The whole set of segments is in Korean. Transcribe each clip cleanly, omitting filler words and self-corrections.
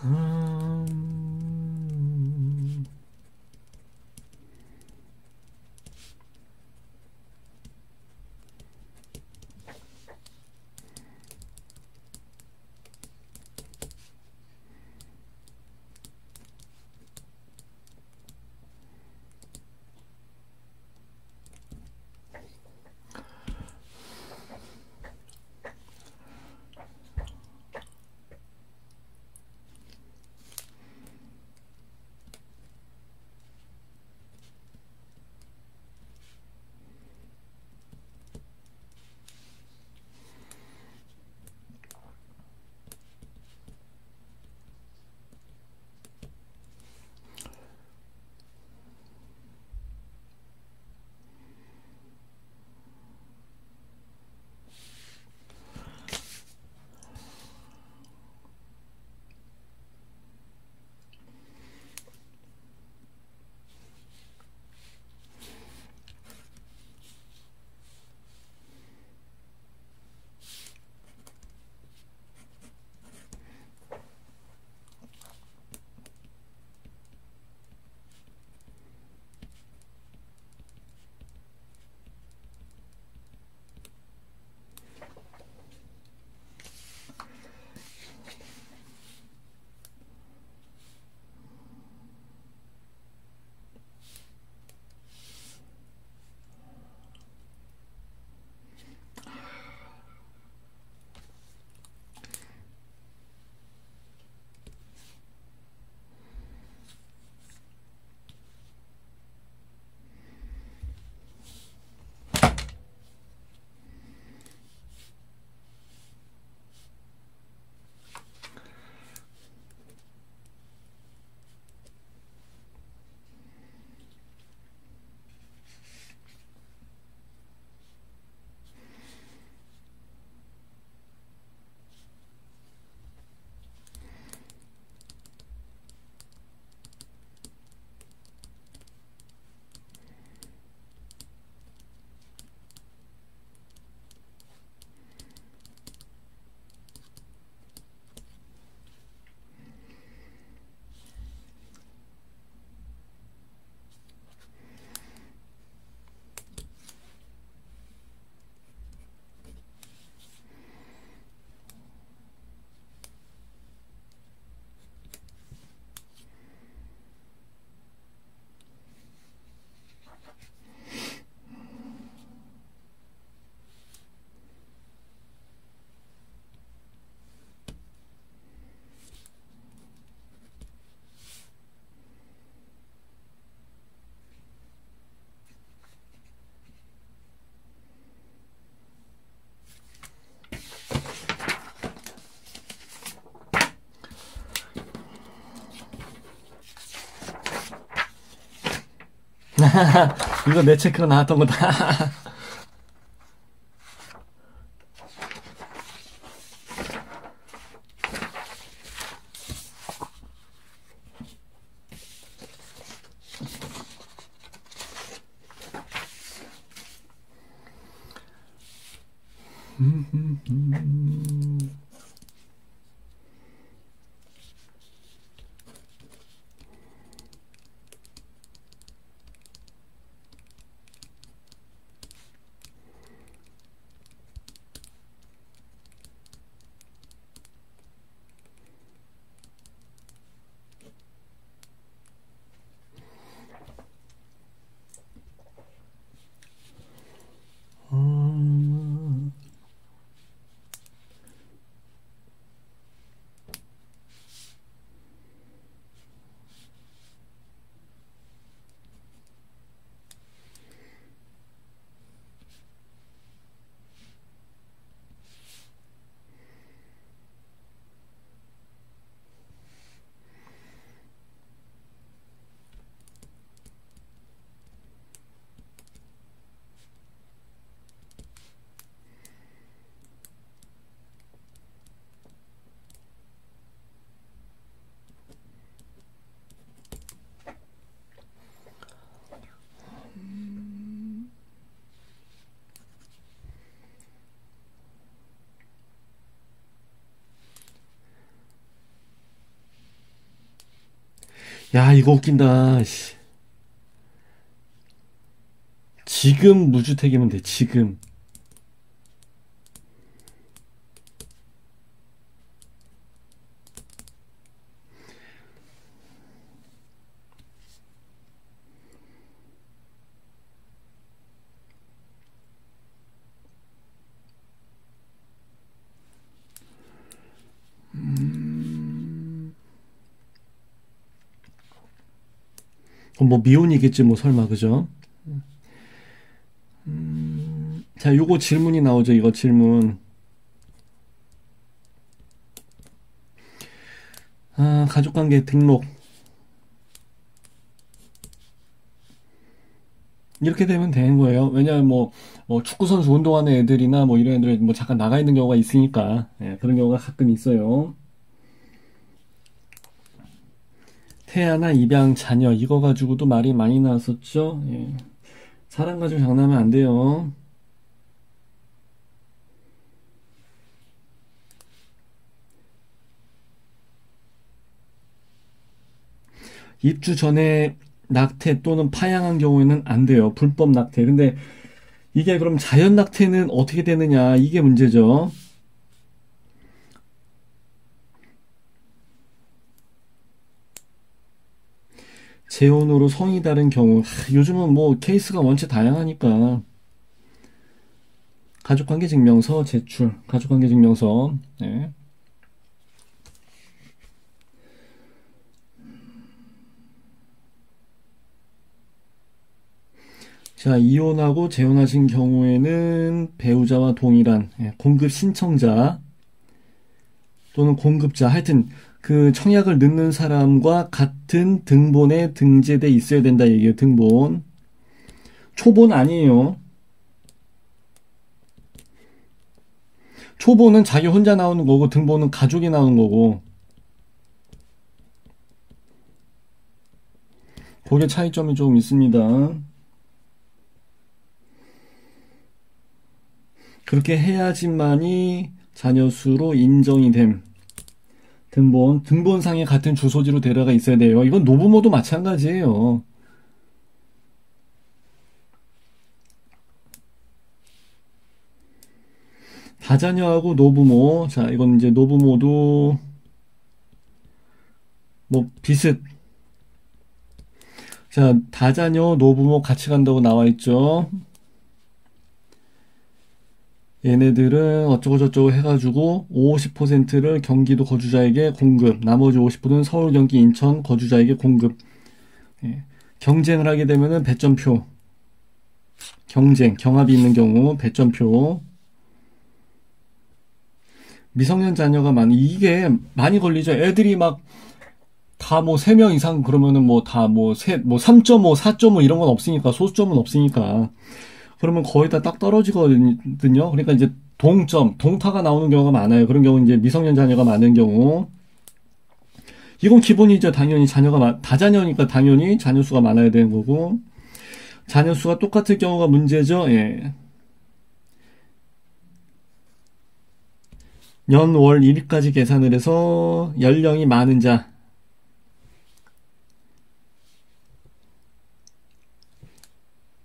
음... 이거 내 체크로 나왔던 거다. 야, 이거 웃긴다. 씨. 지금 무주택이면 돼, 지금. 뭐 미혼이겠지, 뭐 설마, 그죠? 자, 요거 질문이 나오죠, 이거 질문. 아, 가족관계 등록. 이렇게 되면 되는 거예요. 왜냐하면 뭐 축구선수 운동하는 애들이나 뭐 이런 애들 뭐 잠깐 나가 있는 경우가 있으니까. 예, 그런 경우가 가끔 있어요. 태아나 입양 자녀 이거 가지고도 말이 많이 나왔었죠. 예. 사람 가지고 장난하면 안 돼요. 입주 전에 낙태 또는 파양한 경우에는 안 돼요. 불법 낙태. 근데 이게 그럼 자연 낙태는 어떻게 되느냐, 이게 문제죠. 재혼으로 성이 다른 경우. 요즘은 뭐 케이스가 원체 다양하니까. 가족관계 증명서 제출. 가족관계 증명서. 네. 자, 이혼하고 재혼하신 경우에는 배우자와 동일한 공급 신청자 또는 공급자, 하여튼 그 청약을 넣는 사람과 같은 등본에 등재돼 있어야 된다 얘기예요. 등본. 초본 아니에요. 초본은 자기 혼자 나오는 거고 등본은 가족이 나오는 거고. 그게 차이점이 좀 있습니다. 그렇게 해야지만이 자녀 수로 인정이 됨. 등본상에 같은 주소지로 데려가 있어야 돼요. 이건 노부모도 마찬가지예요. 다자녀하고 노부모. 자, 이건 이제 노부모도 뭐 비슷. 자, 다자녀, 노부모 같이 간다고 나와 있죠. 얘네들은 어쩌고저쩌고 해가지고 50%를 경기도 거주자에게 공급, 나머지 50%는 서울, 경기, 인천 거주자에게 공급. 예. 경쟁을 하게 되면은 배점표. 경합이 있는 경우 배점표. 미성년 자녀가 이게 많이 걸리죠. 애들이 막 다 뭐 3명 이상 그러면은 뭐 다 뭐 3.5, 4.5 이런 건 없으니까, 소수점은 없으니까. 그러면 거의 다 딱 떨어지거든요. 그러니까 이제 동타가 나오는 경우가 많아요. 그런 경우는 이제 미성년 자녀가 많은 경우. 이건 기본이죠. 당연히 다자녀니까 당연히 자녀 수가 많아야 되는 거고. 자녀 수가 똑같을 경우가 문제죠. 예. 년, 월, 일까지 계산을 해서 연령이 많은 자.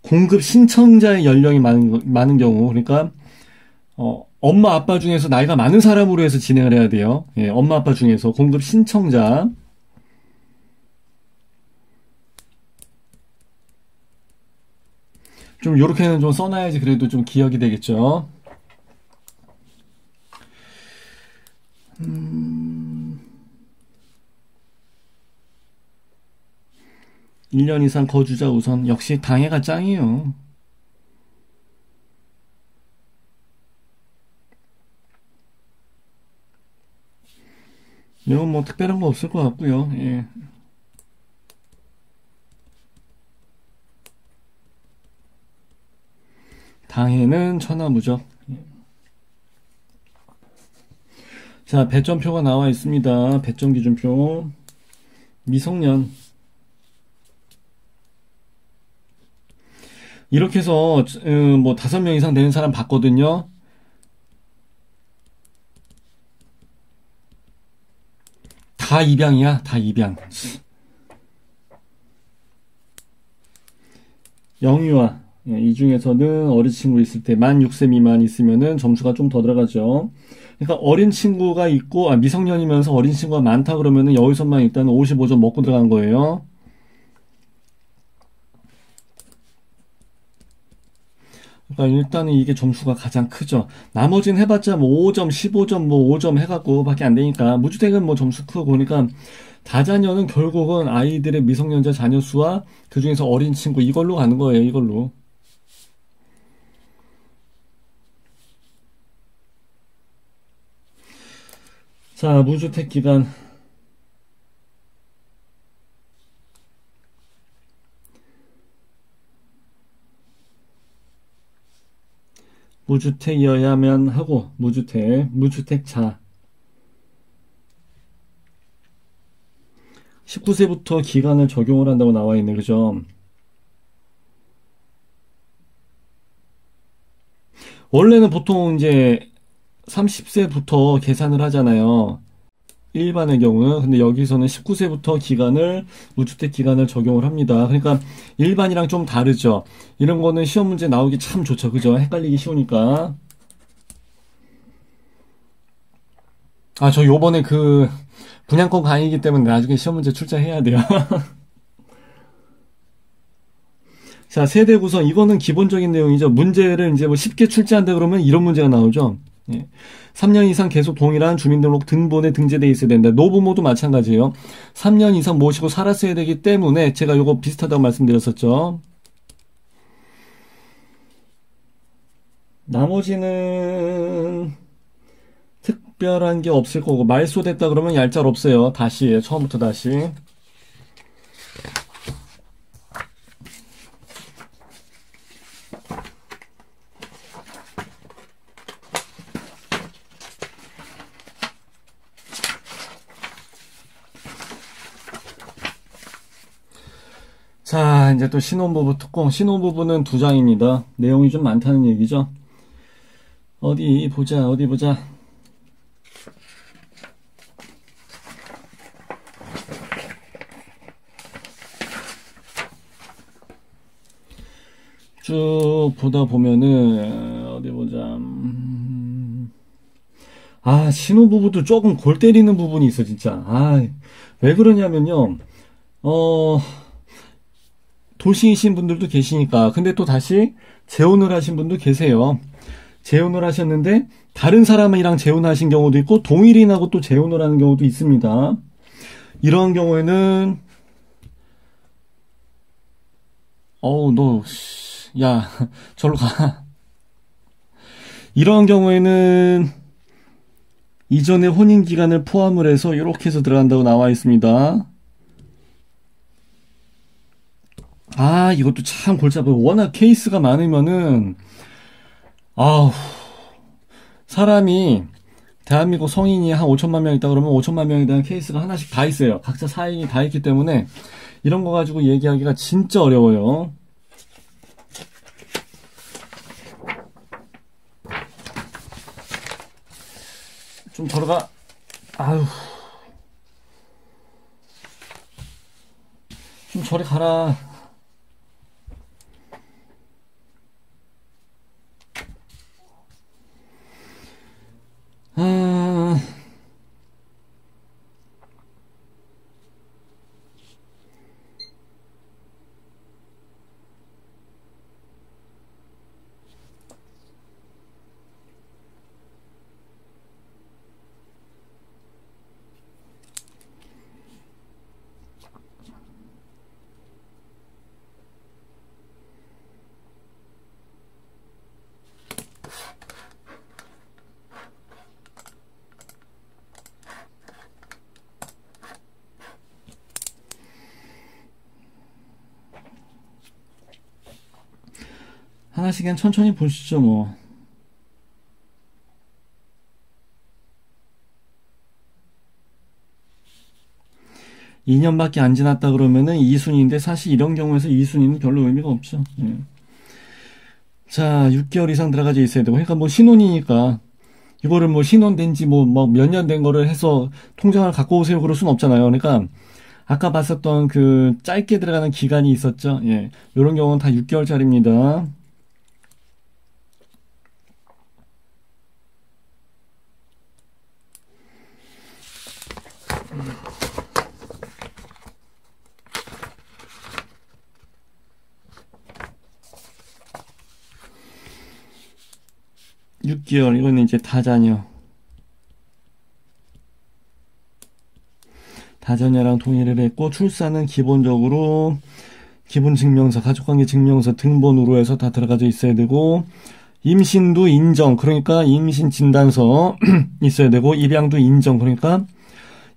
공급 신청자의 연령이 많은 경우. 그러니까 엄마 아빠 중에서 나이가 많은 사람으로 해서 진행을 해야 돼요. 예, 엄마 아빠 중에서 공급 신청자. 좀 요렇게는 좀 써놔야지 그래도 좀 기억이 되겠죠. 1년 이상 거주자 우선. 역시 당해가 짱이에요. 이건 뭐 특별한 거 없을 것 같고요. 예. 당해는 천하무적. 자, 배점표가 나와 있습니다. 배점 기준표. 미성년. 이렇게 해서 뭐 5명 이상 되는 사람 봤거든요. 다 입양이야. 다 입양. 영유아. 예, 이 중에서는 어린 친구 있을 때 만 6세 미만 있으면은 점수가 좀 더 들어가죠. 그러니까 어린 친구가 있고, 미성년이면서 어린 친구가 많다 그러면은 여기서만 일단 55점 먹고 들어간 거예요. 그러니까 일단은 이게 점수가 가장 크죠. 나머지는 해봤자 뭐 5점, 15점, 뭐 5점 해갖고 밖에 안 되니까 무주택은 뭐 점수 크고 보니까 다자녀는 결국은 아이들의 미성년자 자녀 수와 그 중에서 어린 친구 이걸로 가는 거예요. 이걸로. 자, 무주택 기간. 무주택이어야만 하고 무주택자 19세부터 기간을 적용을 한다고 나와 있네. 그죠? 원래는 보통 이제 30세부터 계산을 하잖아요. 일반의 경우는. 근데 여기서는 19세부터 기간을 무주택 기간을 적용을 합니다. 그러니까 일반이랑 좀 다르죠. 이런 거는 시험 문제 나오기 참 좋죠. 그죠? 헷갈리기 쉬우니까. 저 요번에 그 분양권 강의이기 때문에 나중에 시험 문제 출제해야 돼요. 자, 세대 구성. 이거는 기본적인 내용이죠. 문제를 이제 뭐 쉽게 출제한다 그러면 이런 문제가 나오죠. 예. 3년 이상 계속 동일한 주민등록 등본에 등재돼 있어야 된다. 노부모도 마찬가지예요. 3년 이상 모시고 살았어야 되기 때문에 제가 요거 비슷하다고 말씀드렸었죠. 나머지는 특별한 게 없을 거고 말소됐다 그러면 얄짤 없어요. 다시 처음부터 다시. 자, 이제 또 신혼부부 특공. 신혼부부는 2장입니다. 내용이 좀 많다는 얘기죠. 어디 보자, 어디 보자. 쭉 보다 보면은, 어디 보자. 신혼부부도 조금 골 때리는 부분이 있어, 진짜. 왜 그러냐면요. 도시이신 분들도 계시니까. 근데 또 다시 재혼을 하신 분도 계세요. 재혼을 하셨는데 다른 사람이랑 재혼하신 경우도 있고 동일인하고 또 재혼을 하는 경우도 있습니다. 이런 경우에는 야, 절로 가. 이런 경우에는 이전의 혼인 기간을 포함을 해서 이렇게 해서 들어간다고 나와 있습니다. 이것도 참 골치 아파요. 워낙 케이스가 많으면은 사람이 대한민국 성인이 한 5천만 명 있다 그러면 5천만 명에 대한 케이스가 하나씩 다 있어요. 각자 사인이 다 있기 때문에 이런 거 가지고 얘기하기가 진짜 어려워요. 좀 들어가. 좀 저리 가라. 하나씩 그냥 천천히 보시죠, 뭐. (2년밖에) 안 지났다 그러면은 2순위인데 사실 이런 경우에서 2순위는 별로 의미가 없죠. 예. 자, 6개월 이상 들어가져 있어야 되고, 그러니까 뭐 신혼이니까 이거를 뭐 신혼된 지 뭐 몇 년 된 거를 해서 통장을 갖고 오세요 그럴 순 없잖아요. 그러니까 아까 봤었던 그 짧게 들어가는 기간이 있었죠. 예. 요런 경우는 다 6개월짜리입니다. 6개월, 이거는 이제 다자녀. 다자녀랑 동의를 했고, 출산은 기본적으로 기본증명서, 가족관계 증명서 등본으로 해서 다 들어가져 있어야 되고, 임신도 인정, 그러니까 임신 진단서 있어야 되고, 입양도 인정, 그러니까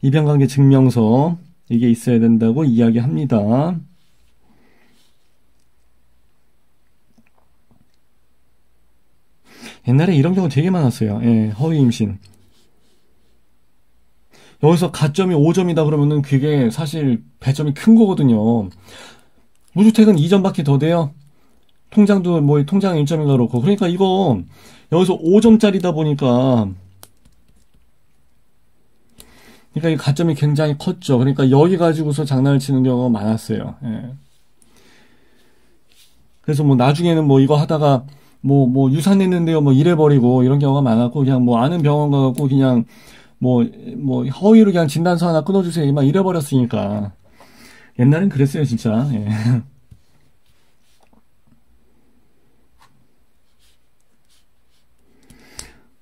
입양관계 증명서, 이게 있어야 된다고 이야기합니다. 옛날에 이런 경우 되게 많았어요. 예, 허위 임신. 여기서 가점이 5점이다 그러면은 그게 사실 배점이 큰 거거든요. 무주택은 2점밖에 더 돼요. 통장도 뭐 통장 1점인가 그렇고. 그러니까 이거 여기서 5점짜리다 보니까 이 가점이 굉장히 컸죠. 그러니까 여기 가지고서 장난을 치는 경우가 많았어요. 예. 그래서 뭐 나중에는 뭐 이거 하다가 뭐 유산했는데요 뭐 이래버리고 이런 경우가 많았고, 그냥 뭐 아는 병원 가갖고 그냥 뭐 허위로 그냥 진단서 하나 끊어주세요 막 이래버렸으니까. 옛날엔 그랬어요 진짜. 예.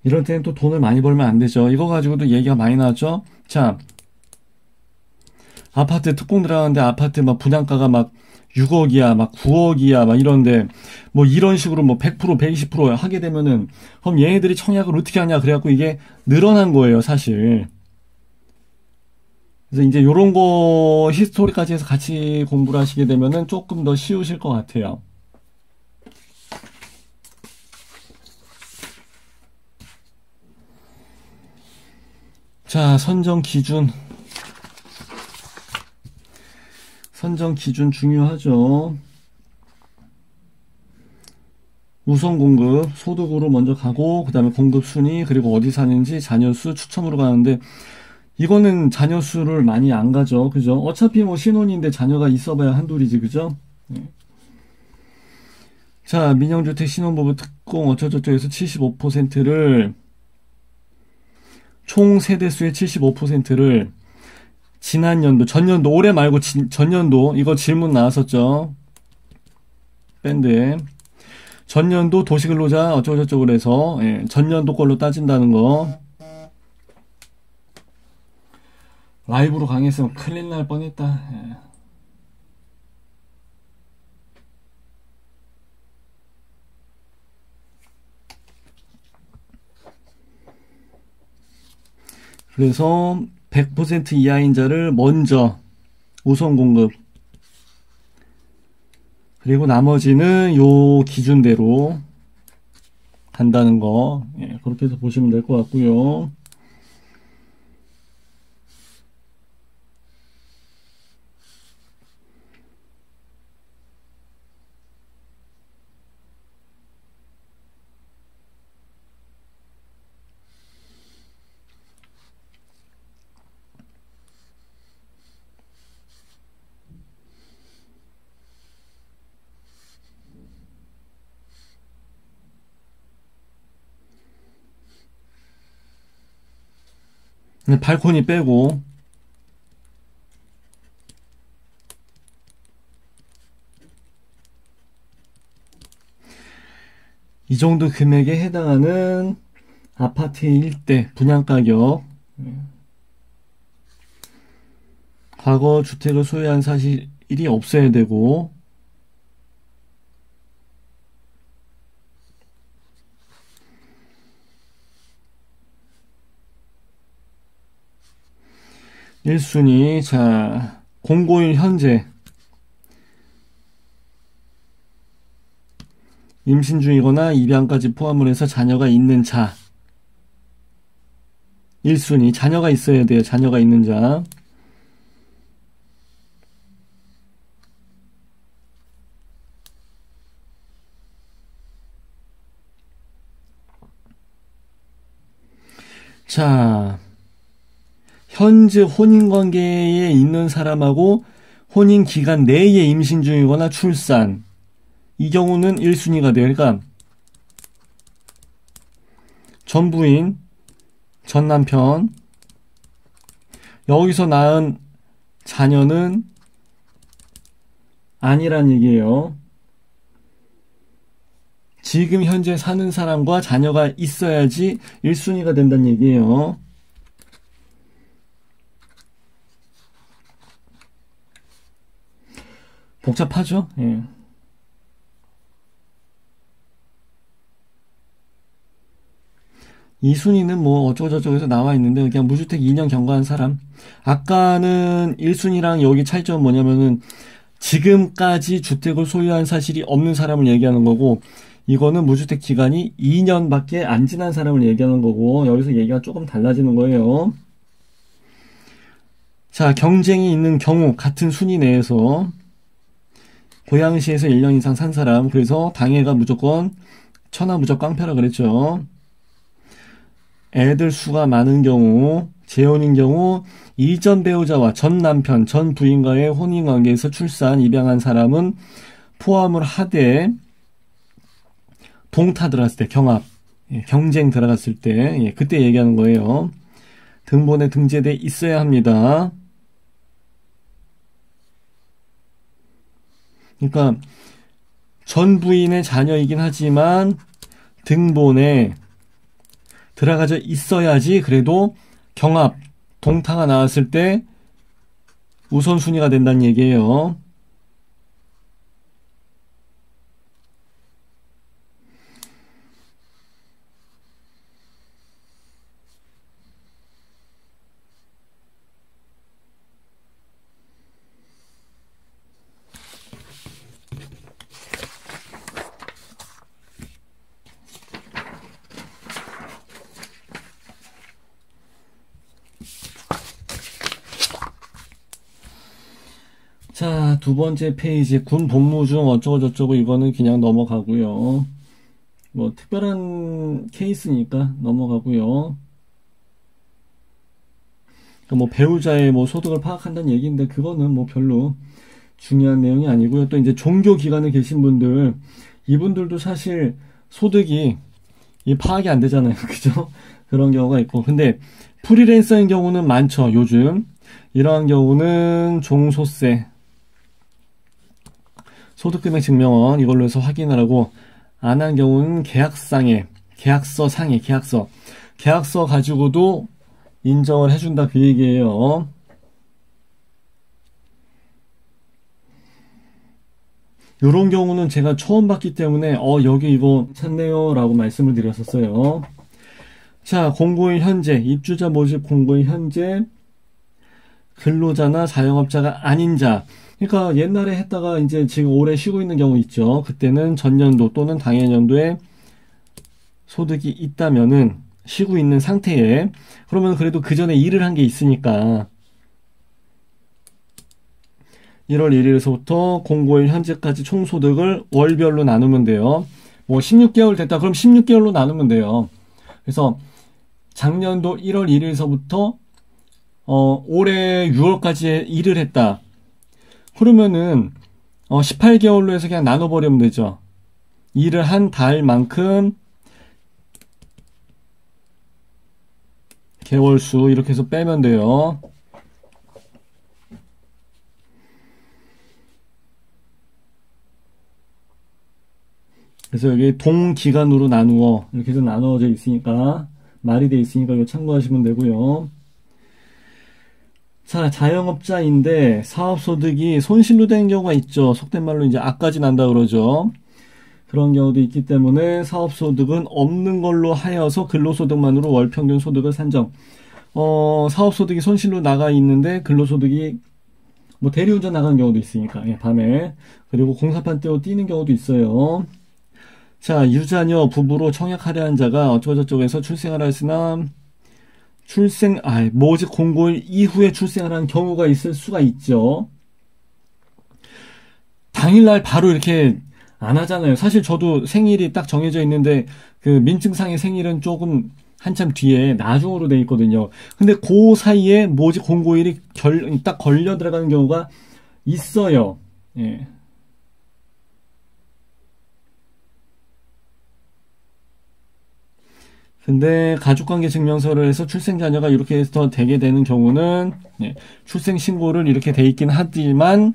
이럴 때는 또 돈을 많이 벌면 안 되죠. 이거 가지고도 얘기가 많이 나왔죠. 자, 아파트 특공 들어가는데 아파트 막 분양가가 막 6억이야, 막 9억이야, 막 이런데, 뭐 이런 식으로 뭐 100%, 120% 하게 되면은, 그럼 얘네들이 청약을 어떻게 하냐, 그래갖고 이게 늘어난 거예요, 사실. 그래서 이제 요런 거 히스토리까지 해서 같이 공부를 하시게 되면은 조금 더 쉬우실 것 같아요. 자, 선정 기준. 선정 기준 중요하죠. 우선 공급, 소득으로 먼저 가고, 그 다음에 공급 순위, 그리고 어디 사는지, 자녀 수, 추첨으로 가는데, 이거는 자녀 수를 많이 안 가죠. 그죠? 어차피 뭐 신혼인데 자녀가 있어봐야 한둘이지, 그죠? 네. 자, 민영주택 신혼부부 특공 어쩌저쩌에서 75%를, 총 세대수의 75%를 지난 연도, 전년도, 올해 말고 전년도, 이거 질문 나왔었죠. 밴드에. 전년도 도시근로자 어쩌고저쩌고 해서, 예, 전년도 걸로 따진다는 거. 라이브로 강의했으면 큰일 날 뻔했다. 예. 그래서 100% 이하인 자를 먼저 우선 공급, 그리고 나머지는 요 기준대로 간다는 거, 예, 그렇게 해서 보시면 될 것 같고요. 발코니 빼고, 이 정도 금액에 해당하는 아파트의 일대 분양가격, 과거 주택을 소유한 사실이 없어야 되고, 일순위 자, 공고일 현재, 임신 중이거나 입양까지 포함을 해서 자녀가 있는 자. 1순위, 자녀가 있어야 돼요. 자녀가 있는 자. 자, 현재 혼인관계에 있는 사람하고 혼인기간 내에 임신 중이거나 출산. 이 경우는 1순위가 돼요. 그러니까 전 부인, 전 남편, 여기서 낳은 자녀는 아니란 얘기예요. 지금 현재 사는 사람과 자녀가 있어야지 1순위가 된다는 얘기예요. 복잡하죠? 예. 이 순위는 뭐 어쩌고저쩌고해서 나와 있는데 그냥 무주택 2년 경과한 사람. 아까는 1순위랑 여기 차이점은 뭐냐면은 지금까지 주택을 소유한 사실이 없는 사람을 얘기하는 거고, 이거는 무주택 기간이 2년밖에 안 지난 사람을 얘기하는 거고, 여기서 얘기가 조금 달라지는 거예요. 자, 경쟁이 있는 경우 같은 순위 내에서 고양시에서 1년 이상 산 사람, 그래서 당해가 무조건 천하무적 깡패라 그랬죠. 애들 수가 많은 경우, 재혼인 경우 이전 배우자와 전 남편, 전 부인과의 혼인관계에서 출산, 입양한 사람은 포함을 하되 동타 들어갔을 때, 경합, 경쟁 들어갔을 때, 그때 얘기하는 거예요. 등본에 등재돼 있어야 합니다. 그러니까 전 부인의 자녀이긴 하지만 등본에 들어가져 있어야지 그래도 경합, 동타가 나왔을 때 우선순위가 된다는 얘기예요. 자, 두 번째 페이지 군 복무 중 어쩌고저쩌고 이거는 그냥 넘어가고요. 뭐 특별한 케이스니까 넘어가고요. 뭐 배우자의 뭐 소득을 파악한다는 얘기인데 그거는 뭐 별로 중요한 내용이 아니고요. 또 이제 종교 기관에 계신 분들, 이분들도 사실 소득이 파악이 안 되잖아요. 그죠? 그런 경우가 있고. 근데 프리랜서인 경우는 많죠. 요즘 이러한 경우는 종소세, 소득금액 증명원 이걸로 해서 확인하라고, 안 한 경우는 계약상에, 계약서 가지고도 인정을 해준다 그 얘기예요. 요런 경우는 제가 처음 봤기 때문에 여기 이거 괜찮네요 라고 말씀을 드렸었어요. 자, 공고인 현재, 입주자 모집 공고인 현재, 근로자나 자영업자가 아닌 자. 그러니까 옛날에 했다가 이제 지금 올해 쉬고 있는 경우 있죠. 그때는 전년도 또는 당해년도에 소득이 있다면은 쉬고 있는 상태에, 그러면 그래도 그 전에 일을 한 게 있으니까 1월 1일에서부터 공고일 현재까지 총소득을 월별로 나누면 돼요. 뭐 16개월 됐다 그럼 16개월로 나누면 돼요. 그래서 작년도 1월 1일서부터 올해 6월까지 일을 했다. 그러면은 18개월로 해서 그냥 나눠버리면 되죠. 일을 한 달만큼 개월수 이렇게 해서 빼면 돼요. 그래서 여기 동기간으로 나누어 이렇게 해서 나눠져 있으니까, 말이 돼 있으니까 이거 참고하시면 되고요. 자, 자영업자인데 사업소득이 손실로 된 경우가 있죠. 속된 말로 이제 악까지 난다 그러죠. 그런 경우도 있기 때문에 사업소득은 없는 걸로 하여서 근로소득만으로 월평균 소득을 산정. 사업소득이 손실로 나가 있는데 근로소득이 뭐 대리운전 나가는 경우도 있으니까, 밤에. 그리고 공사판 떼고 뛰는 경우도 있어요. 자, 유자녀 부부로 청약하려 한 자가 어쩌고저쩌고 해서 출생하라 했으나 모집 공고일 이후에 출생하라는 경우가 있을 수가 있죠. 당일날 바로 이렇게 안 하잖아요. 사실 저도 생일이 딱 정해져 있는데 그 민증상의 생일은 조금 한참 뒤에 나중으로 돼 있거든요. 근데 그 사이에 모집 공고일이 딱 걸려 들어가는 경우가 있어요. 예. 근데 가족관계 증명서를 해서 출생자녀가 이렇게 해서 되게 되는 경우는 예, 출생신고를 이렇게 돼 있긴 하지만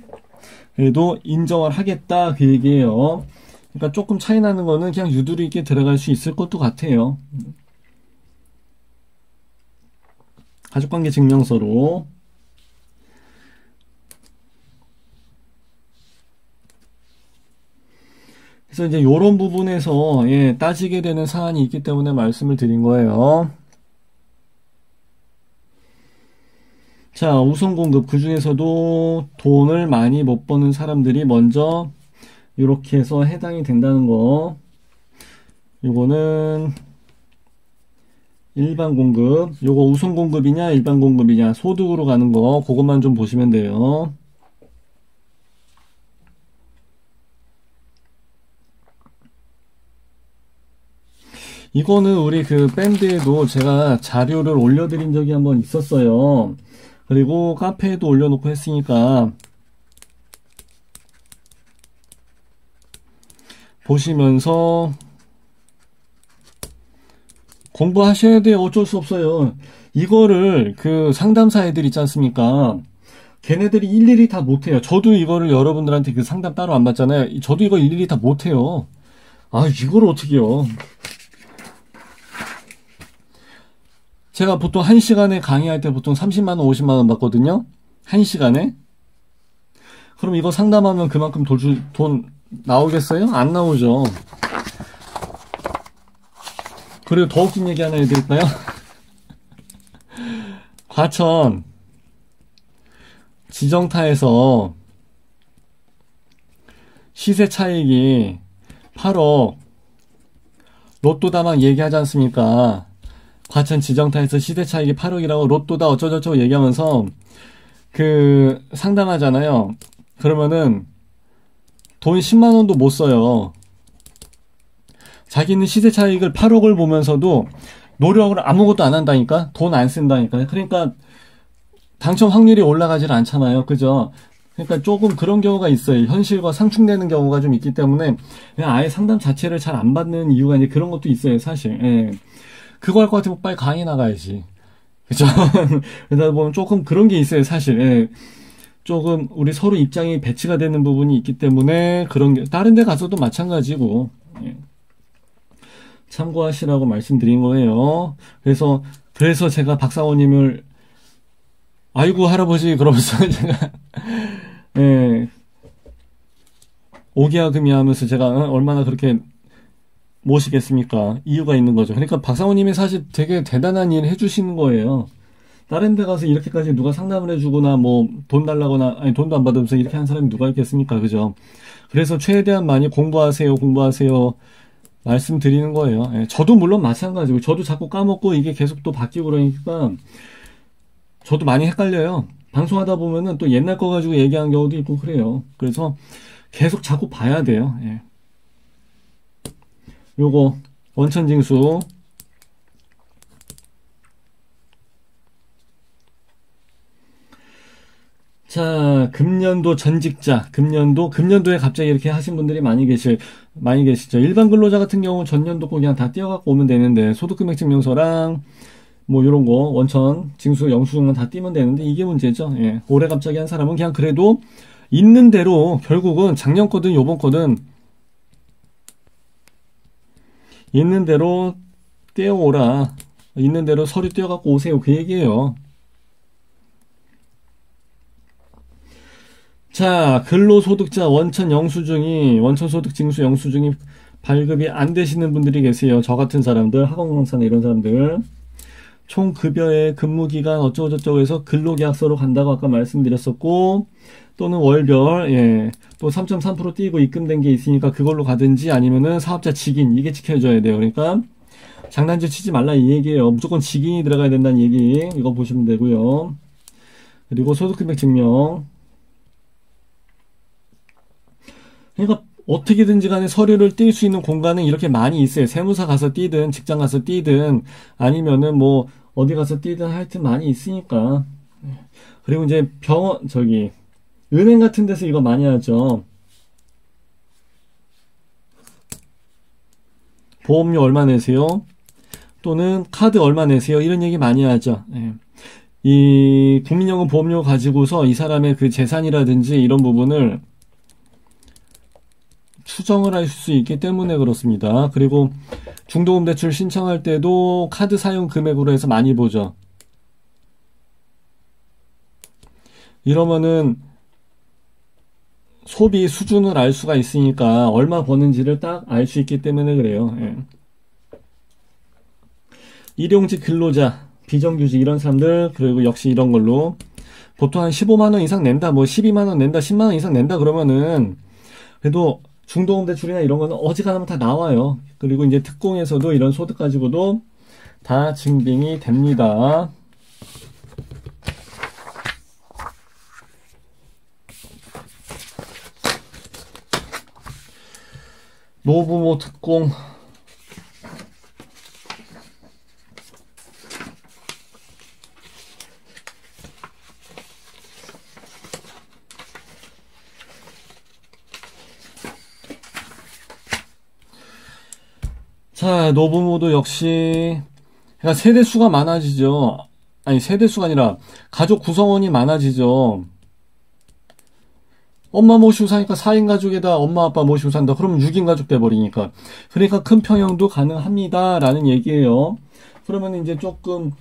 그래도 인정을 하겠다 그 얘기예요. 그러니까 조금 차이 나는 거는 그냥 유두리 있게 들어갈 수 있을 것도 같아요. 가족관계 증명서로. 그래서 이제 요런 부분에서 예, 따지게 되는 사안이 있기 때문에 말씀을 드린 거예요. 자, 우선 공급. 그 중에서도 돈을 많이 못 버는 사람들이 먼저 이렇게 해서 해당이 된다는 거. 요거는 일반 공급. 요거 우선 공급이냐 일반 공급이냐 소득으로 가는 거 그것만 좀 보시면 돼요. 이거는 우리 그 밴드에도 제가 자료를 올려드린 적이 한번 있었어요. 그리고 카페에도 올려놓고 했으니까 보시면서 공부하셔야 돼요. 어쩔 수 없어요. 이거를 그 상담사 애들 있지 않습니까? 걔네들이 일일이 다 못해요. 저도 이거를 여러분들한테 그 상담 따로 안 받잖아요. 저도 이거 일일이 다 못해요. 아, 이걸 어떻게 해요? 제가 보통 1시간에 강의할 때 보통 30만원, 50만원 받거든요? 1시간에? 그럼 이거 상담하면 그만큼 돈 나오겠어요? 안 나오죠. 그리고 더 웃긴 얘기 하나 해드릴까요? 과천 지정타에서 시세 차익이 8억 로또다 막 얘기하지 않습니까? 과천 지정타에서 시세 차익이 8억이라고 로또다 어쩌저쩌고 얘기하면서 그 상담하잖아요. 그러면은 돈 10만원도 못 써요. 자기는 시세 차익을 8억을 보면서도 노력을 아무것도 안 한다니까? 돈 안 쓴다니까? 그러니까 당첨 확률이 올라가질 않잖아요. 그죠? 그러니까 조금 그런 경우가 있어요. 현실과 상충되는 경우가 좀 있기 때문에 그냥 아예 상담 자체를 잘 안 받는 이유가 이제 그런 것도 있어요. 사실. 예. 그거 할 것 같으면 빨리 강의 나가야지. 그죠? 그러다 보면 조금 그런 게 있어요. 사실. 예. 조금 우리 서로 입장이 배치가 되는 부분이 있기 때문에 그런 게 다른 데 가서도 마찬가지고. 예. 참고하시라고 말씀드린 거예요. 그래서 제가 박사원님을 아이고 할아버지 그러면서 제가 예, 오기야금이 하면서 제가 얼마나 그렇게 모시겠습니까? 이유가 있는 거죠. 그러니까 박사원님이 사실 되게 대단한 일 해주시는 거예요. 다른 데 가서 이렇게까지 누가 상담을 해주거나 뭐 돈 달라거나 아니 돈도 안 받으면서 이렇게 한 사람이 누가 있겠습니까? 그죠? 그래서 최대한 많이 공부하세요. 말씀드리는 거예요. 예, 저도 물론 마찬가지고 저도 자꾸 까먹고 이게 계속 또 바뀌고 그러니까 저도 많이 헷갈려요. 방송하다 보면은 또 옛날 거 가지고 얘기하는 경우도 있고 그래요. 그래서 계속 자꾸 봐야 돼요. 예. 요거 원천징수 자, 금년도 전직자, 금년도에 갑자기 이렇게 하신 분들이 많이 계시죠. 일반 근로자 같은 경우는 전년도 거 그냥 다 띄어갖고 오면 되는데, 소득금액 증명서랑, 뭐, 요런 거, 원천, 징수, 영수증만 다 띄면 되는데, 이게 문제죠. 예. 올해 갑자기 한 사람은 그냥 그래도, 있는 대로, 결국은 작년 거든 요번 거든, 있는 대로 띄어오라. 있는 대로 서류 띄어갖고 오세요. 그 얘기예요. 자, 근로소득자 원천 소득 징수 영수증이 발급이 안 되시는 분들이 계세요. 저 같은 사람들, 학원강사나 이런 사람들. 총 급여의 근무기간 어쩌고저쩌고 해서 근로계약서로 간다고 아까 말씀드렸었고, 또는 월별, 예, 또 3.3% 띄고 입금된 게 있으니까 그걸로 가든지 아니면은 사업자 직인, 이게 지켜줘야 돼요. 그러니까 장난질 치지 말라 이 얘기예요. 무조건 직인이 들어가야 된다는 얘기, 이거 보시면 되고요. 그리고 소득금액 증명. 그러니까 어떻게든지 간에 서류를 띨 수 있는 공간은 이렇게 많이 있어요. 세무사 가서 띄든 직장 가서 띄든 아니면은 뭐 어디 가서 띄든 하여튼 많이 있으니까. 그리고 이제 병원 은행 같은 데서 이거 많이 하죠. 보험료 얼마 내세요? 또는 카드 얼마 내세요? 이런 얘기 많이 하죠. 예. 이 국민연금 보험료 가지고서 이 사람의 그 재산이라든지 이런 부분을 추정을 할 수 있기 때문에 그렇습니다. 그리고 중도금 대출 신청할 때도 카드 사용 금액으로 해서 많이 보죠. 이러면은 소비 수준을 알 수가 있으니까 얼마 버는지를 딱 알 수 있기 때문에 그래요. 예. 일용직 근로자, 비정규직 이런 사람들 그리고 역시 이런 걸로 보통 한 15만원 이상 낸다, 뭐 12만원 낸다, 10만원 이상 낸다 그러면은 그래도 중도금 대출이나 이런 거는 어지간하면 다 나와요. 그리고 이제 특공에서도 이런 소득 가지고도 다 증빙이 됩니다. 노부모 특공 자, 노부모도 역시 그러니까 세대수가 많아지죠. 아니 세대수가 아니라 가족 구성원이 많아지죠. 엄마 모시고 사니까 4인 가족에다 엄마 아빠 모시고 산다. 그러면 6인 가족 돼버리니까. 그러니까 큰 평형도 가능합니다. 라는 얘기예요. 그러면 이제 조금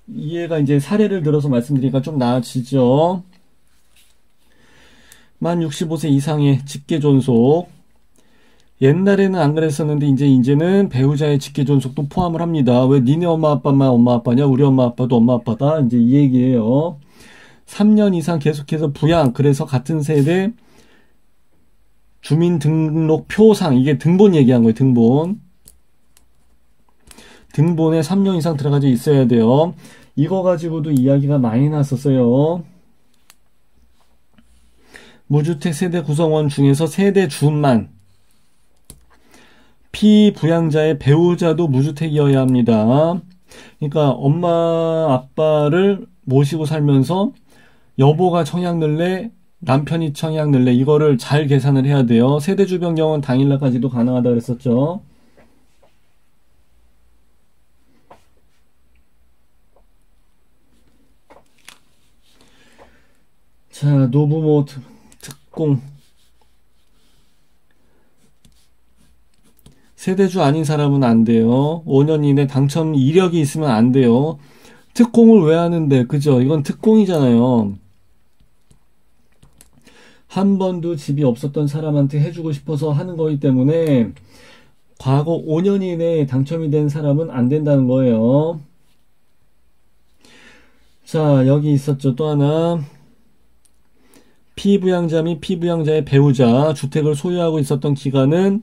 이해가 이제 사례를 들어서 말씀드리니까 좀 나아지죠. 만 65세 이상의 직계존속. 옛날에는 안 그랬었는데 이제는 배우자의 직계존속도 포함을 합니다. 왜 니네 엄마 아빠만 엄마 아빠냐? 우리 엄마 아빠도 엄마 아빠다. 이제 이 얘기예요. 3년 이상 계속해서 부양. 그래서 같은 세대 주민등록표상, 이게 등본 얘기한 거예요, 등본. 등본에 3년 이상 들어가져 있어야 돼요. 이거 가지고도 이야기가 많이 났었어요. 무주택 세대 구성원 중에서 세대 주만, 피부양자의 배우자도 무주택이어야 합니다. 그러니까 엄마, 아빠를 모시고 살면서 여보가 청약 넣을래? 남편이 청약 넣을래? 이거를 잘 계산을 해야 돼요. 세대주 변경은 당일날까지도 가능하다 그랬었죠. 자, 노부모 특공. 세대주 아닌 사람은 안 돼요. 5년 이내 당첨 이력이 있으면 안 돼요. 특공을 왜 하는데, 그죠? 이건 특공이잖아요. 한 번도 집이 없었던 사람한테 해주고 싶어서 하는 거기 때문에 과거 5년 이내에 당첨이 된 사람은 안 된다는 거예요. 자, 여기 있었죠. 또 하나. 피부양자 및 피부양자의 배우자, 주택을 소유하고 있었던 기간은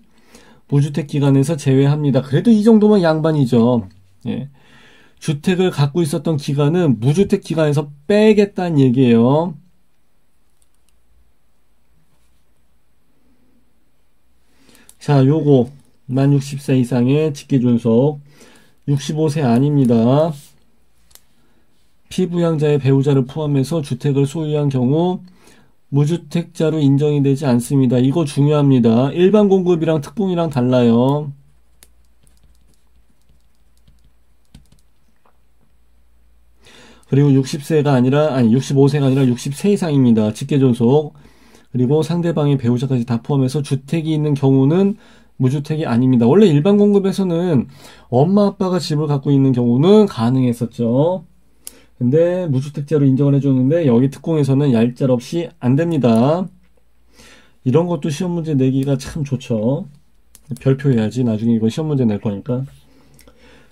무주택 기간에서 제외합니다. 그래도 이 정도면 양반이죠. 예. 주택을 갖고 있었던 기간은 무주택 기간에서 빼겠다는 얘기예요. 자, 요거 만 60세 이상의 직계존속 65세 아닙니다. 피부양자의 배우자를 포함해서 주택을 소유한 경우 무주택자로 인정이 되지 않습니다. 이거 중요합니다. 일반 공급이랑 특공이랑 달라요. 그리고 65세가 아니라 60세 이상입니다. 직계존속. 그리고 상대방의 배우자까지 다 포함해서 주택이 있는 경우는 무주택이 아닙니다. 원래 일반 공급에서는 엄마 아빠가 집을 갖고 있는 경우는 가능했었죠. 근데 무주택자로 인정을 해줬는데 여기 특공에서는 얄짤없이 안 됩니다. 이런 것도 시험 문제 내기가 참 좋죠. 별표 해야지. 나중에 이거 시험 문제 낼 거니까.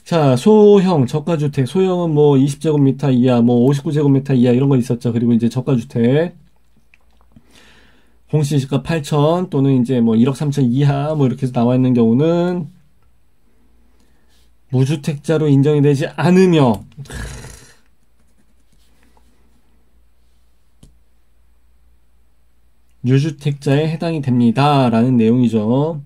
자, 소형 저가주택. 소형은 뭐 20제곱미터 이하, 뭐 59제곱미터 이하 이런 거 있었죠. 그리고 이제 저가주택. 공시지가 8천 또는 이제 뭐 1억 3천 이하 뭐 이렇게 해서 나와 있는 경우는 무주택자로 인정이 되지 않으며 유주택자에 해당이 됩니다. 라는 내용이죠.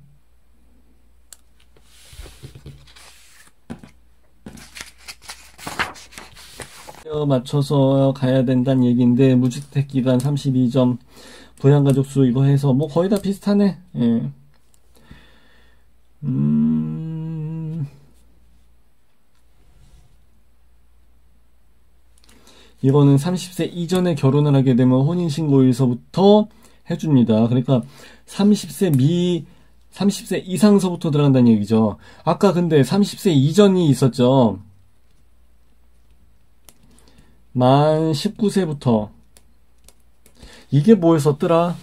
맞춰서 가야 된다는 얘기인데, 무주택 기간 32점, 부양가족 수 이거 해서 뭐 거의 다 비슷하네. 예. 이거는 30세 이전에 결혼을 하게 되면 혼인신고일서부터 해줍니다. 그러니까 30세 이상서부터 들어간다는 얘기죠. 아까 근데 30세 이전이 있었죠. 만 19세부터. 이게 뭐였었더라?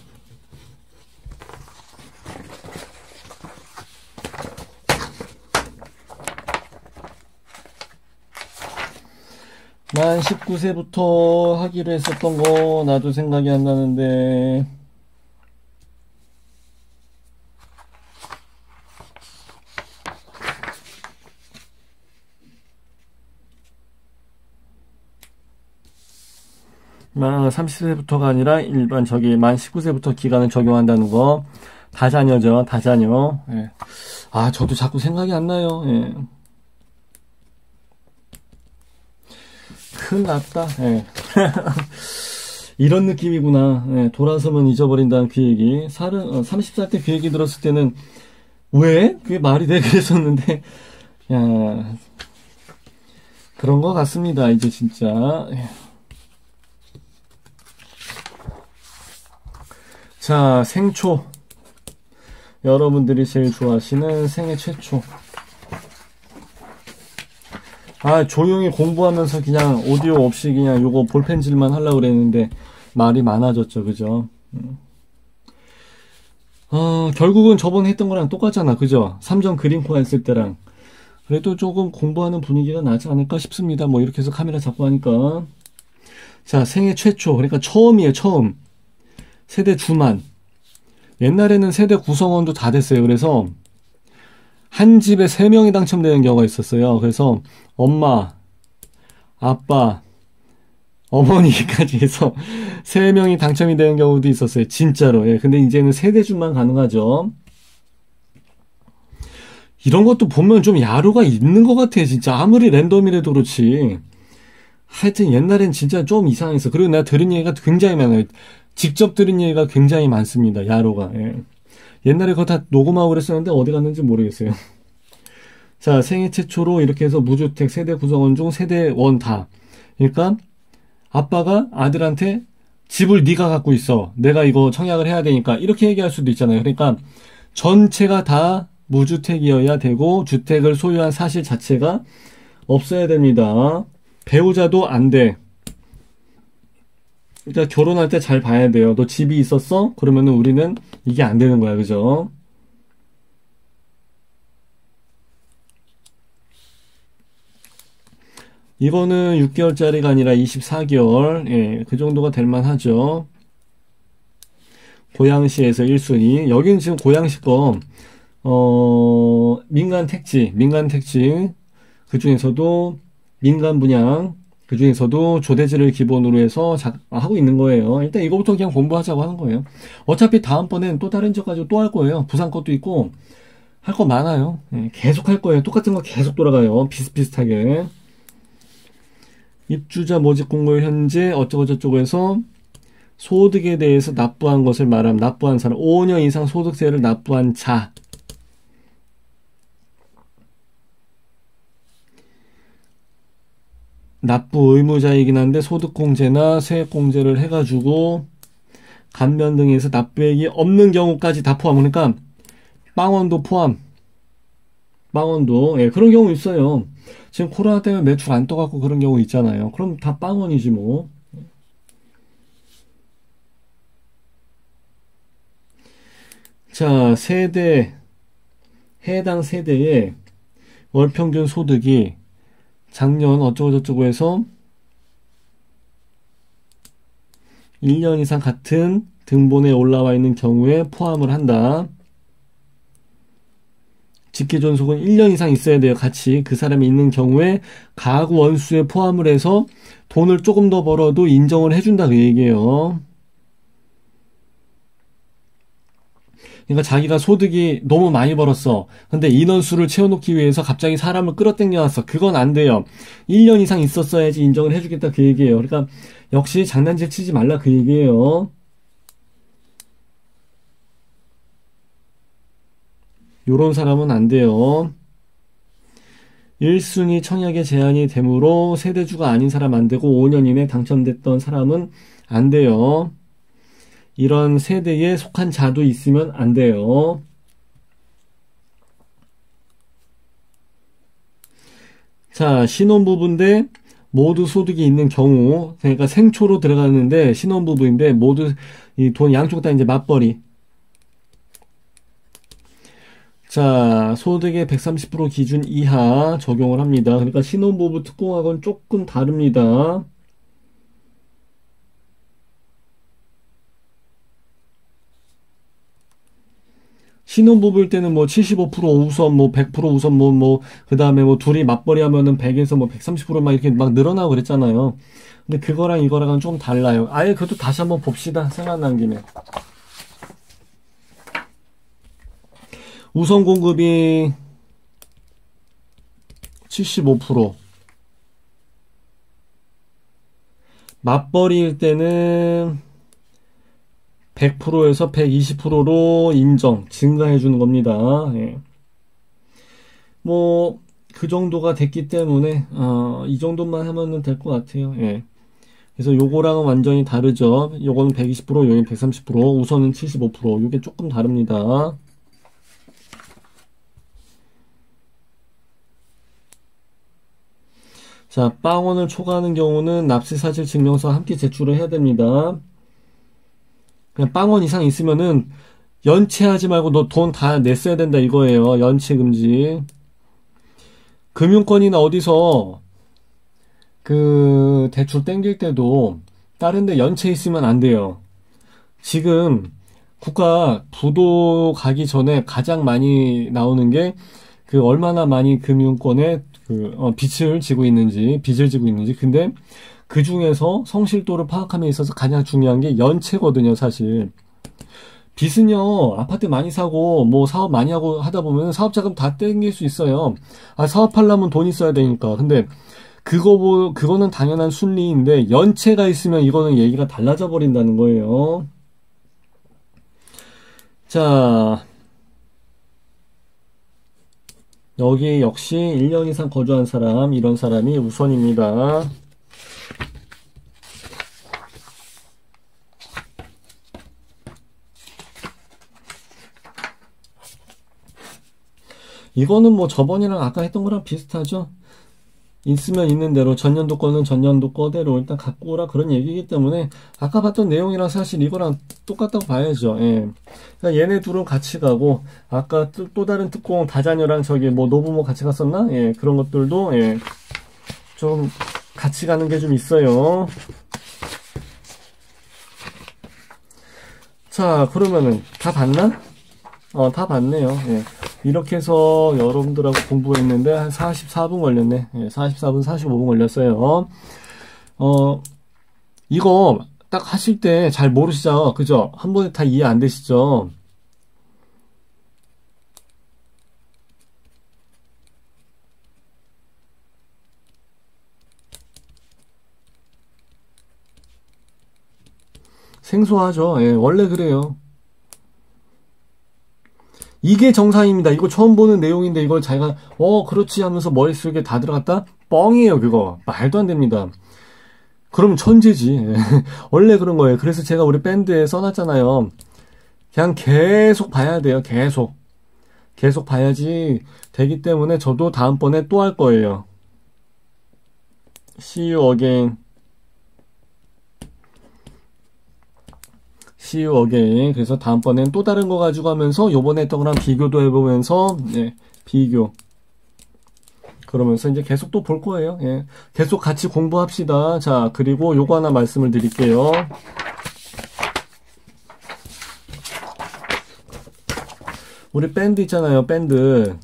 만 19세부터 하기로 했었던 거 나도 생각이 안 나는데. 만 30세부터가 아니라 일반 만 19세부터 기간을 적용한다는 거. 다자녀죠, 다자녀. 예. 아, 저도 자꾸 생각이 안 나요. 예. 큰일 났다. 예. 이런 느낌이구나. 예. 돌아서면 잊어버린다는 그 얘기. 30살 때 그 얘기 들었을 때는 왜? 그게 말이 돼? 그랬었는데, 야, 그런 것 같습니다. 이제 진짜. 예. 자, 생초. 여러분들이 제일 좋아하시는 생애 최초. 아, 조용히 공부하면서 그냥 오디오 없이 그냥 요거 볼펜질만 하려고 그랬는데 말이 많아졌죠. 그죠? 결국은 저번에 했던 거랑 똑같잖아. 그죠? 3점 그림코 했을 때랑. 그래도 조금 공부하는 분위기가 나지 않을까 싶습니다. 뭐 이렇게 해서 카메라 잡고 하니까. 자, 생애 최초. 그러니까 처음이에요. 처음. 세대 주만. 옛날에는 세대 구성원도 다 됐어요. 그래서 한 집에 3명이 당첨되는 경우가 있었어요. 그래서 엄마, 아빠, 어머니까지 해서 3명이 당첨이 되는 경우도 있었어요. 진짜로. 예. 근데 이제는 세대주만 가능하죠. 이런 것도 보면 좀 야로가 있는 것 같아. 진짜 아무리 랜덤이라도 그렇지. 하여튼 옛날엔 진짜 좀 이상했어. 그리고 내가 들은 얘기가 굉장히 많아요. 직접 들은 얘기가 굉장히 많습니다. 야로가. 예. 옛날에 그거 다 녹음하고 그랬었는데 어디 갔는지 모르겠어요. 자, 생애 최초로 이렇게 해서 무주택 세대 구성원 중 세대원 다. 그러니까 아빠가 아들한테 집을 네가 갖고 있어. 내가 이거 청약을 해야 되니까 이렇게 얘기할 수도 있잖아요. 그러니까 전체가 다 무주택이어야 되고 주택을 소유한 사실 자체가 없어야 됩니다. 배우자도 안 돼. 그러니까 결혼할 때 잘 봐야 돼요. 너 집이 있었어? 그러면은 우리는 이게 안 되는 거야. 그죠? 이거는 6개월짜리가 아니라 24개월. 예, 그 정도가 될 만하죠. 고양시에서 1순위. 여기는 지금 고양시 거, 민간 택지. 그 중에서도 민간 분양. 그 중에서도 조대지를 기본으로 해서 하고 있는 거예요. 일단 이거부터 그냥 공부하자고 하는 거예요. 어차피 다음번엔 또 다른 지역 가지고 또 할 거예요. 부산 것도 있고 할 거 많아요. 예, 계속 할 거예요. 똑같은 거 계속 돌아가요. 비슷비슷하게. 입주자 모집 공고일 현재 어쩌고저쩌고 해서 소득에 대해서 납부한 것을 말하면 납부한 사람 5년 이상 소득세를 납부한 자. 납부 의무자이긴 한데 소득공제나 세액공제를 해가지고 감면 등에서 납부액이 없는 경우까지 다 포함. 그러니까 빵원도 포함. 빵원도. 예, 그런 경우 있어요. 지금 코로나 때문에 매출 안 떠갖고 그런 경우 있잖아요. 그럼 다 빵원이지 뭐. 자, 해당 세대의 월평균 소득이 작년 어쩌고저쩌고 해서 1년 이상 같은 등본에 올라와 있는 경우에 포함을 한다. 직계존속은 1년 이상 있어야 돼요. 같이 그 사람이 있는 경우에 가구 원수에 포함을 해서 돈을 조금 더 벌어도 인정을 해준다 그 얘기예요. 그러니까 자기가 소득이 너무 많이 벌었어. 근데 인원수를 채워놓기 위해서 갑자기 사람을 끌어당겨놨어. 그건 안 돼요. 1년 이상 있었어야지 인정을 해주겠다 그 얘기예요. 그러니까 역시 장난질 치지 말라 그 얘기예요. 요런 사람은 안 돼요. 1순위 청약에 제한이 되므로 세대주가 아닌 사람 안 되고 5년 이내 당첨됐던 사람은 안 돼요. 이런 세대에 속한 자도 있으면 안 돼요. 자, 신혼부부인데 모두 소득이 있는 경우, 그러니까 생초로 들어가는데 신혼부부인데 모두 이 돈 양쪽 다 이제 맞벌이. 자, 소득의 130% 기준 이하 적용을 합니다. 그러니까 신혼부부 특공하고는 조금 다릅니다. 신혼부부일 때는 뭐 75% 우선 뭐 100% 우선 그 다음에 뭐 둘이 맞벌이 하면은 100에서 뭐 130%막 이렇게 막 늘어나고 그랬잖아요. 근데 그거랑 이거랑은 좀 달라요. 아예 그것도 다시 한번 봅시다. 생각난 김에. 우선 공급이 75%. 맞벌이일 때는 100%에서 120%로 인정, 증가해 주는 겁니다. 예. 뭐, 그 정도가 됐기 때문에, 이 정도만 하면 될 것 같아요. 예. 그래서 요거랑은 완전히 다르죠. 요거는 120%, 요거는 130%, 우선은 75%. 요게 조금 다릅니다. 자, 빵원을 초과하는 경우는 납세사실 증명서 함께 제출을 해야 됩니다. 그냥 빵원 이상 있으면은 연체하지 말고 너 돈 다 냈어야 된다 이거예요. 연체 금지. 금융권이나 어디서 그 대출 땡길 때도 다른 데 연체 있으면 안 돼요. 지금 국가 부도 가기 전에 가장 많이 나오는 게 그 얼마나 많이 금융권에 빚을 지고 있는지, 근데 그 중에서 성실도를 파악함에 있어서 가장 중요한 게 연체거든요, 사실. 빚은요, 아파트 많이 사고, 뭐 사업 많이 하고 하다 보면 사업자금 다 땡길 수 있어요. 사업하려면 돈 있어야 되니까. 근데 그거는 당연한 순리인데, 연체가 있으면 이거는 얘기가 달라져 버린다는 거예요. 자, 여기 역시 1년 이상 거주한 사람, 이런 사람이 우선입니다. 이거는 뭐 저번이랑 아까 했던 거랑 비슷하죠. 있으면 있는 대로 전년도 거는 전년도 거대로 일단 갖고 오라 그런 얘기이기 때문에 아까 봤던 내용이랑 사실 이거랑 똑같다고 봐야죠. 예. 그러니까 얘네 둘은 같이 가고 아까 또 다른 특공 다자녀랑 저기 뭐 노부모 같이 갔었나? 예. 그런 것들도 예. 좀 같이 가는 게 좀 있어요. 자, 그러면은 다 봤나? 다 봤네요. 예. 이렇게 해서 여러분들하고 공부했는데 한 44분 걸렸네. 예, 44분, 45분 걸렸어요. 이거 딱 하실 때 잘 모르시죠? 그죠? 한 번에 다 이해 안 되시죠? 생소하죠? 예, 원래 그래요. 이게 정상입니다. 이거 처음 보는 내용인데 이걸 자기가 그렇지 하면서 머릿속에 다 들어갔다? 뻥이에요, 그거. 말도 안 됩니다. 그럼 천재지. 예. 원래 그런 거예요. 그래서 제가 우리 밴드에 써놨잖아요. 그냥 계속 봐야 돼요. 계속 봐야지 되기 때문에 저도 다음번에 또 할 거예요. See you again. See you again. 그래서 다음번엔 또 다른 거 가지고 하면서 요번에 했던 거랑 비교도 해보면서 네, 비교. 그러면서 이제 계속 또 볼 거예요. 예. 계속 같이 공부합시다. 자, 그리고 요거 하나 말씀을 드릴게요. 우리 밴드 있잖아요. 밴드.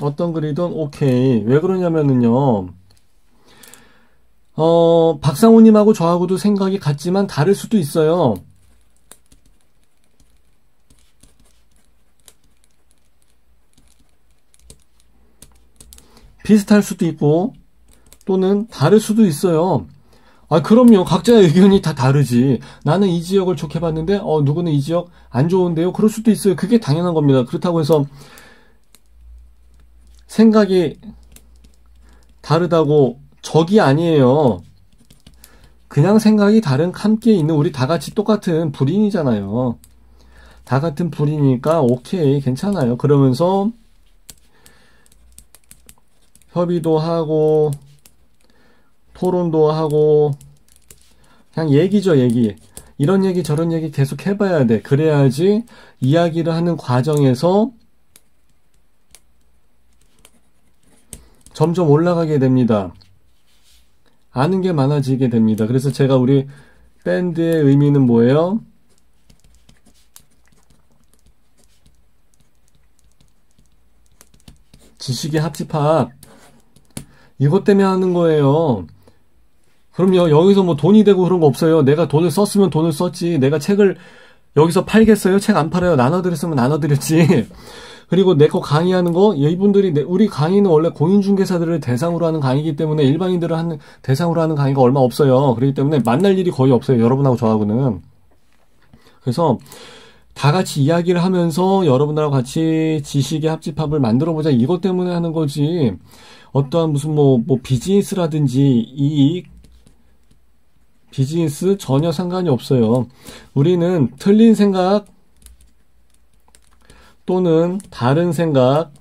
어떤 글이든 오케이. 왜 그러냐면은요. 박상우님하고 저하고도 생각이 같지만 다를 수도 있어요. 비슷할 수도 있고 또는 다를 수도 있어요. 아, 그럼요. 각자의 의견이 다 다르지. 나는 이 지역을 좋게 봤는데 누구는 이 지역 안 좋은데요. 그럴 수도 있어요. 그게 당연한 겁니다. 그렇다고 해서 생각이 다르다고 적이 아니에요. 그냥 생각이 다른 함께 있는 우리 다 같이 똑같은 불인이잖아요. 다 같은 불이니까 오케이, 괜찮아요. 그러면서 협의도 하고 토론도 하고 그냥 얘기죠, 얘기. 이런 얘기 저런 얘기 계속 해봐야 돼. 그래야지 이야기를 하는 과정에서 점점 올라가게 됩니다. 아는 게 많아지게 됩니다. 그래서 제가 우리 밴드의 의미는 뭐예요? 지식의 합집합. 이것 때문에 하는 거예요. 그럼요. 여기서 뭐 돈이 되고 그런 거 없어요. 내가 돈을 썼으면 돈을 썼지. 내가 책을 여기서 팔겠어요? 책 안 팔아요. 나눠드렸으면 나눠드렸지. 그리고 내 거 강의하는 거, 이분들이, 우리 강의는 원래 공인중개사들을 대상으로 하는 강의이기 때문에 일반인들을 하는, 대상으로 하는 강의가 얼마 없어요. 그렇기 때문에 만날 일이 거의 없어요. 여러분하고 저하고는. 그래서 다 같이 이야기를 하면서 여러분들하고 같이 지식의 합집합을 만들어보자. 이것 때문에 하는 거지. 어떠한 무슨 뭐 비즈니스라든지 이익, 비즈니스 전혀 상관이 없어요. 우리는 틀린 생각, 또는 다른 생각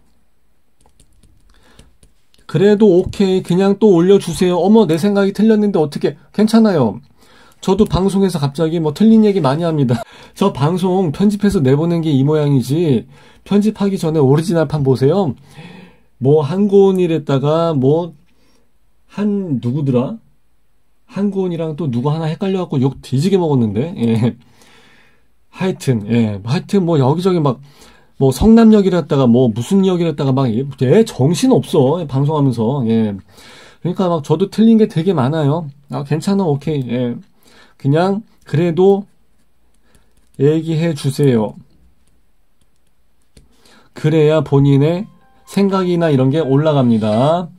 그래도 오케이 그냥 또 올려주세요. 어머 내 생각이 틀렸는데 어떻게 괜찮아요. 저도 방송에서 갑자기 뭐 틀린 얘기 많이 합니다. 저 방송 편집해서 내보낸 게 이 모양이지 편집하기 전에 오리지널판 보세요. 뭐 한고은이랬다가 뭐 누구더라? 한고은이랑 또 누구 하나 헷갈려갖고 욕 뒤지게 먹었는데 예. 하여튼 뭐 여기저기 막 뭐 성남역이랬다가 뭐 무슨 역이랬다가 막 정신 없어 방송하면서 예 그러니까 막 저도 틀린 게 되게 많아요. 아 괜찮아 오케이 예 그냥 그래도 얘기해 주세요. 그래야 본인의 생각이나 이런 게 올라갑니다.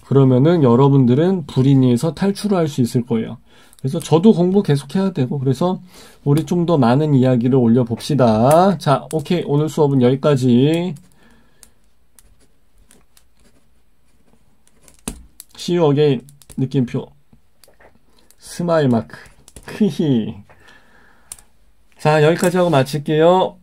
그러면은 여러분들은 불인이에서 탈출을 할 수 있을 거예요. 그래서 저도 공부 계속 해야 되고 그래서 우리 좀 더 많은 이야기를 올려봅시다. 자, 오케이. 오늘 수업은 여기까지. See you again. 느낌표. 스마일 마크. 크히. 자, 여기까지 하고 마칠게요.